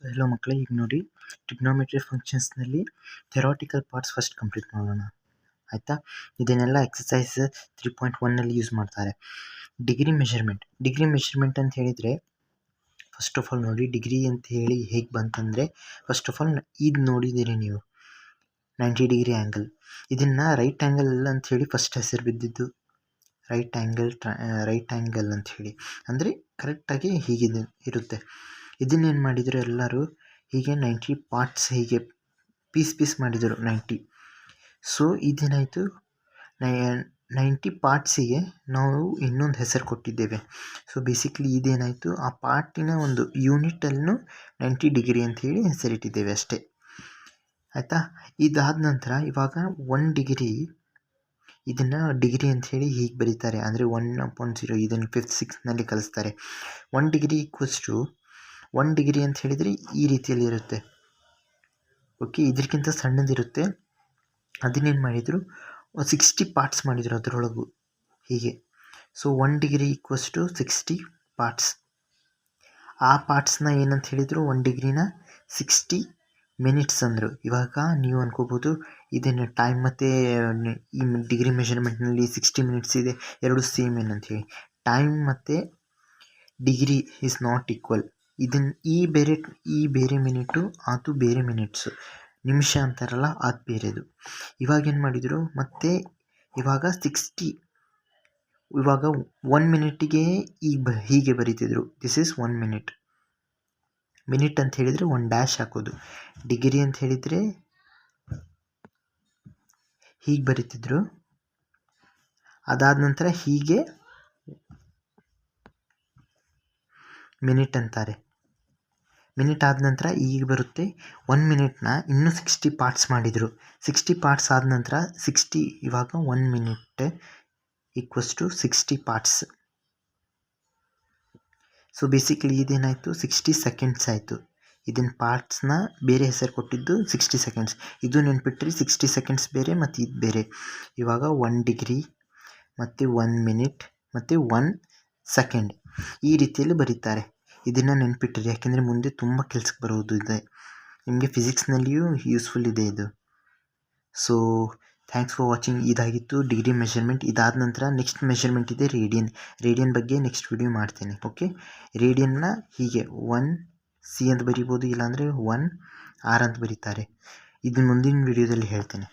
Hello ಮಕ್ಕಳೇ, ಈಗ ನೋಡಿ ಟ್ರಿಗ್ನೋಮೆಟ್ರಿ ಫಂಕ್ಷನ್ಸ್ನಲ್ಲಿ ಥೆರಾಟಿಕಲ್ ಪಾರ್ಟ್ಸ್ ಫಸ್ಟ್ ಕಂಪ್ಲೀಟ್ ಮಾಡೋಣ. ಆಯಿತಾ? ಇದನ್ನೆಲ್ಲ ಎಕ್ಸಸೈಸ್ 3.1ನಲ್ಲಿ ಯೂಸ್ ಮಾಡ್ತಾರೆ. ಡಿಗ್ರಿ ಮೆಷರ್ಮೆಂಟ್ ಅಂತ ಹೇಳಿದರೆ ಫಸ್ಟ್ ಆಫ್ ಆಲ್ ನೋಡಿ, ಡಿಗ್ರಿ ಅಂತ ಹೇಳಿ ಹೇಗೆ ಬಂತಂದರೆ, ಫಸ್ಟ್ ಆಫ್ ಆಲ್ ಇದು ನೋಡಿದ್ದೀರಿ ನೀವು 90 ಡಿಗ್ರಿ ಆ್ಯಂಗಲ್. ಇದನ್ನು ರೈಟ್ ಆ್ಯಂಗಲ್ ಅಂತ ಹೇಳಿ ಫಸ್ಟ್ ಹೆಸರು ಬಿದ್ದಿದ್ದು. ರೈಟ್ ಆ್ಯಂಗಲ್ ಅಂತ ಹೇಳಿ ಅಂದರೆ ಕರೆಕ್ಟಾಗಿ ಹೀಗಿದೆ ಇರುತ್ತೆ. ಇದನ್ನೇನು ಮಾಡಿದರು ಎಲ್ಲರೂ, ಹೀಗೆ 90 ಪಾರ್ಟ್ಸ್ ಹೀಗೆ ಪೀಸ್ ಮಾಡಿದರು 90. ಸೊ ಇದೇನಾಯಿತು, 90 ಪಾರ್ಟ್ಸಿಗೆ ನಾವು ಇನ್ನೊಂದು ಹೆಸರು ಕೊಟ್ಟಿದ್ದೇವೆ. ಸೊ ಬೇಸಿಕ್ಲಿ ಇದೇನಾಯಿತು, ಆ ಪಾರ್ಟಿನ ಒಂದು ಯೂನಿಟನ್ನು 90 ಡಿಗ್ರಿ ಅಂತ ಹೇಳಿ ಹೆಸರಿಟ್ಟಿದ್ದೇವೆ ಅಷ್ಟೇ. ಆಯಿತಾ? ಇದಾದ ನಂತರ ಇವಾಗ 1 ಡಿಗ್ರಿ, ಇದನ್ನು ಡಿಗ್ರಿ ಅಂತ ಹೇಳಿ ಹೀಗೆ ಬರೀತಾರೆ, ಅಂದರೆ 1/0. ಇದನ್ನು 5th 6th ಕಲಿಸ್ತಾರೆ. 1 ಡಿಗ್ರಿ ಈಕ್ವಲ್ಸ್ ಟು 1 ಡಿಗ್ರಿ ಅಂತ ಹೇಳಿದರೆ ಈ ರೀತಿಯಲ್ಲಿ ಇರುತ್ತೆ. ಓಕೆ, ಇದಕ್ಕಿಂತ ಸಣ್ಣದಿರುತ್ತೆ. ಅದನ್ನೇನು ಮಾಡಿದರು, 60 ಪಾರ್ಟ್ಸ್ ಮಾಡಿದರು ಅದರೊಳಗೂ ಹೀಗೆ. So 1 degree equals to 60 parts. ಆ ಪಾರ್ಟ್ಸ್ನ ಏನಂತ ಹೇಳಿದರು, 1 ಡಿಗ್ರಿನ 60 ಮಿನಿಟ್ಸ್ ಅಂದರು. ಇವಾಗ ನೀವು ಅನ್ಕೋಬೋದು, ಇದನ್ನು ಟೈಮ್ ಮತ್ತು ಈ ಡಿಗ್ರಿ ಮೆಷರ್ಮೆಂಟ್ನಲ್ಲಿ 60 ಮಿನಿಟ್ಸ್ ಇದೆ, ಎರಡು ಸೇಮ್ ಏನಂತ ಹೇಳಿ. ಟೈಮ್ ಮತ್ತು ಡಿಗ್ರಿ ಈಸ್ ನಾಟ್ ಈಕ್ವಲ್. ಇದನ್ನು ಈ ಬೇರೆ ಮಿನಿಟು, ಅದು ಬೇರೆ ಮಿನಿಟ್ಸು. ನಿಮಿಷ ಅಂತಾರಲ್ಲ, ಅದು ಬೇರೆದು. ಇವಾಗ ಏನು ಮಾಡಿದರು, ಮತ್ತು ಇವಾಗ 60, ಇವಾಗ 1 ಮಿನಿಟಿಗೆ ಹೀಗೆ ಬರೀತಿದ್ರು, ದಿಸ್ ಈಸ್ 1 ಮಿನಿಟ್. ಮಿನಿಟ್ ಅಂತ ಹೇಳಿದರೆ 1 ಡ್ಯಾಶ್ ಹಾಕೋದು. ಡಿಗ್ರಿ ಅಂತ ಹೇಳಿದರೆ ಹೀಗೆ ಬರೀತಿದ್ರು. ಅದಾದ ನಂತರ ಹೀಗೆ ಮಿನಿಟ್ ಅಂತಾರೆ. ಮಿನಿಟ್ ಆದ ನಂತರ ಈಗ ಬರುತ್ತೆ 1 ಮಿನಿಟ್ನ ಇನ್ನೂ 60 ಪಾರ್ಟ್ಸ್ ಮಾಡಿದರು. 60 ಪಾರ್ಟ್ಸ್ ಆದ ನಂತರ 60, ಇವಾಗ 1 minute equals to 60 parts. So basically ಇದೇನಾಯಿತು, 60 ಸೆಕೆಂಡ್ಸ್ ಆಯಿತು. ಇದನ್ನು ಪಾರ್ಟ್ಸ್ನ ಬೇರೆ ಹೆಸರು ಕೊಟ್ಟಿದ್ದು 60 ಸೆಕೆಂಡ್ಸ್. ಇದು ನೆನ್ಪಿಟ್ರಿ, 60 ಸೆಕೆಂಡ್ಸ್ ಬೇರೆ ಮತ್ತು ಇದು ಬೇರೆ. ಇವಾಗ 1 ಡಿಗ್ರಿ ಮತ್ತು 1 ಮಿನಿಟ್ ಮತ್ತು 1 ಸೆಕೆಂಡ್ ಈ ರೀತಿಯಲ್ಲಿ ಬರೀತಾರೆ. ಇದನ್ನು ನೆನ್ಪಿಟ್ಟಿರಿ, ಯಾಕೆಂದರೆ ಮುಂದೆ ತುಂಬ ಕೆಲ್ಸಕ್ಕೆ ಬರೋದು ಇದೆ. ನಿಮಗೆ ಫಿಸಿಕ್ಸ್ನಲ್ಲಿಯೂ ಯೂಸ್ಫುಲ್ ಇದೆ ಇದು. So thanks for watching. ಇದಾಗಿತ್ತು ಡಿಗ್ರಿ ಮೆಷರ್ಮೆಂಟ್. ಇದಾದ ನಂತರ ನೆಕ್ಸ್ಟ್ ಮೆಷರ್ಮೆಂಟ್ ಇದೆ ರೇಡಿಯನ್ ಬಗ್ಗೆ ನೆಕ್ಸ್ಟ್ ವಿಡಿಯೋ ಮಾಡ್ತೀನಿ. ಓಕೆ, ರೇಡಿಯನ್ನ ಹೀಗೆ 1C ಅಂತ ಬರಿಬೋದು, ಇಲ್ಲಾಂದರೆ 1R ಅಂತ ಬರೀತಾರೆ. ಇದು ಮುಂದಿನ ವಿಡಿಯೋದಲ್ಲಿ ಹೇಳ್ತೇನೆ.